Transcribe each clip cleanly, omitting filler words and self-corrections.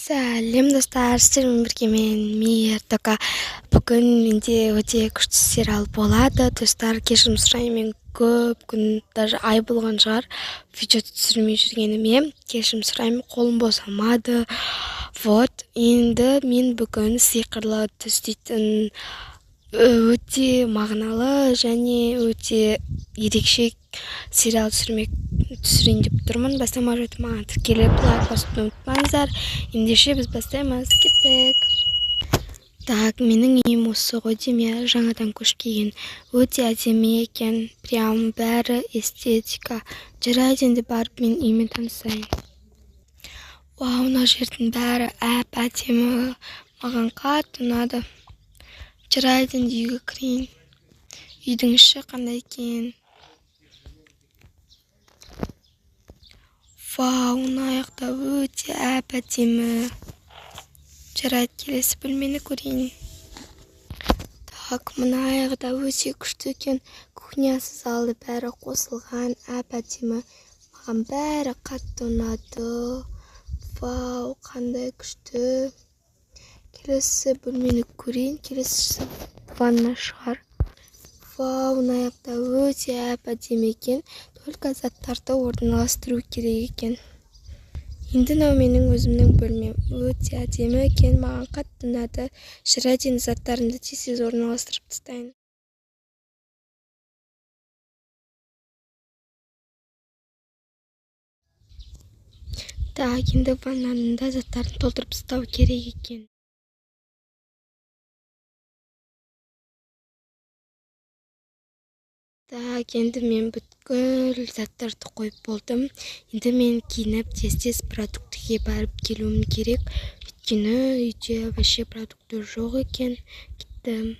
Сәлем достар, сіздермен бірге мен Мейіртоқа. Бүгін менде өте күшті сериал болады. Достар, кешірім сұраймын, мен көп күн, даже ай болған шығар, видео түсірмей жүргеніме. Кешірім сұраймын, қолым босамады. Вот, енді мен бүгін сиқырлы түс дейтін өте мағыналы және өте ерекше сериал түсірейін деп тұрмын. Бастамай жатып маған тіркеліп лайк басуды ұмытпаңыздар. Ендеше біз бастаймыз. Кеттік. Так, менің үйім осы ғой деме, жаңадан көшкеген. Өте әдемі екен, прям бәрі эстетика. Жарайды, енді барып мен үймен танысайын. Вау, мына жердің бәрі әдемі, маған қатты ұнады. Жарайды, енді үйге кірейін. Үйдің іші қандай екен? Вау, мына жақта өте әдемі. Жарайды, келесі бөлмені көрейін. Так, мына жақта өте күшті екен. Кухнясы, залы бәрі қосылған, әдемі. Маған бәрі қатты ұнады. Вау, қандай күшті. Келесі бөлмені көрейін. Келесі ванна шығар. Вау, мына жақта өте әдемі екен. Только заттарды орналастыру керек екен. Енді мынау менің өзімнің бөлмем. Өте әдемі екен, маған қатты ұнады. Жарайды, заттарымды тез орналастырып тастайын. Так, енді ваннаның да заттарын толтырып тастау керек екен. Так, енді мен бүткіл заттарды қойып болдым. Енді мен киініп тез продуктіге барып келуім керек. Өйткені үйде вообще продукты жоқ екен. Кеттім.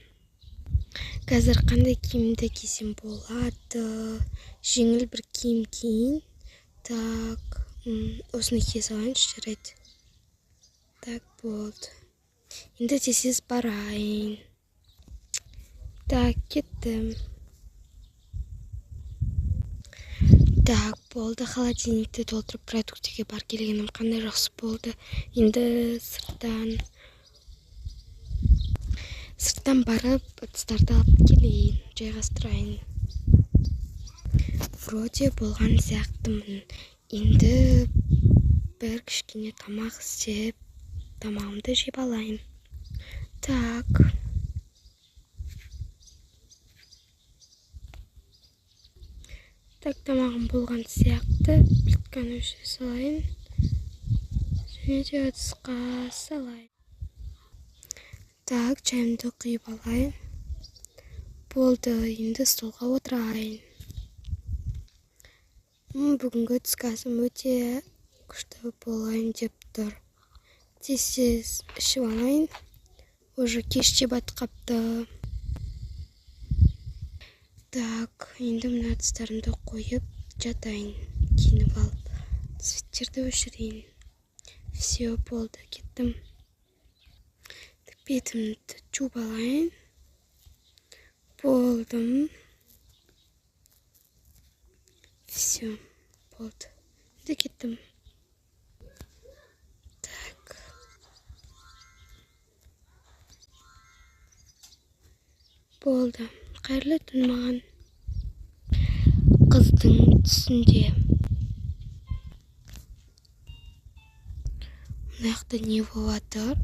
Қазір қандай киімді кисем болады? Жеңіл бір киім киейін. Так, осыны кие салайыншы, жарайды. Так, болды. Енді тез барайын. Так, кеттім. Так, болды. Холодильникті толтырып продуктіге бар келгенім қандай жақсы болды. Енді сырттан барып ыдыстарды алып келейін, жайғастырайын. Вроде болған сияқтымын. Енді бір кішкене тамақ істеп, тамағымды жеп алайын. Так. Так, тамағым болған сияқты. Плитканы өшіре салайын. Және де ыдысқа салайын. Так, чайымды құйып алайын. Болды, енді столға отырайын. Бүгінгі түскі асым өте күшті болайын деп тұр. Тез ішіп алайын. Уже кеш те батып қапты. Так, енді мына ыдыстарымды қойып жатайын. Киініп алып, светтерді өшірейін. Все, болды, кеттім. Бетімді жуып алайын. Болдым. Все, болды. Енді кеттім. Так. Болды. Қайырлы түн маған. Қыздың түсінде. Мына жақта не болатыр?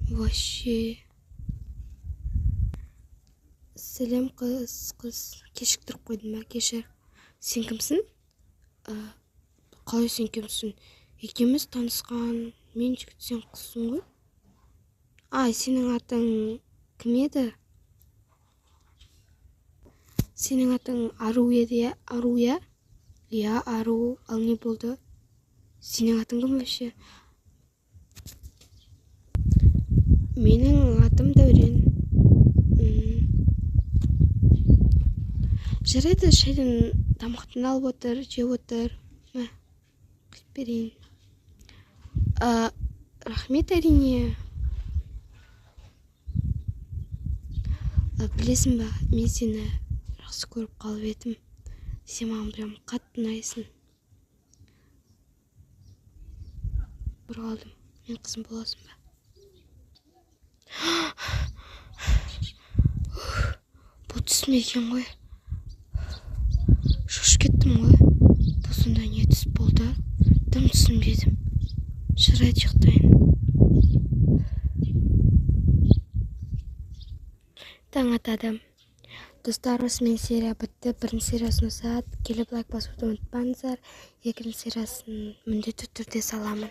Вообще. Сәлем қыз. Кешіктіріп қойдым ба? Кешір. Сен кімсің? Қалай сен кімсің? Екеуміз танысқан. Мен жігіт, сен қызсың ғой? Сенің атың кім еді? Сенің атың Ару еді, я? Ару, я? Я, Ару. Ал не болды? Сенің атың кім вообще? Менің атым Дәурен. Жарайды, шайдан тамақтан алып отыр, жеп отыр. Құйып берейін. Рахмет әрине. Білесің ба, мен сені жақсы көріп қалып едім. Сен маған прям қатты ұнайсың. бір қалдым. Мен қызым боласың ба? Бұл түс ме екен ғой? Шошып кеттім ғой. Бұл сонда не түс болды? Тым түсінбедім. Жарайды, ұйықтайын. Таң атады. Достар, осымен серия бітті. Бірінші сериясын ұнаса келіп лайк басуды ұмытпаңыздар. Екінші сериясын міндетті түрде саламын.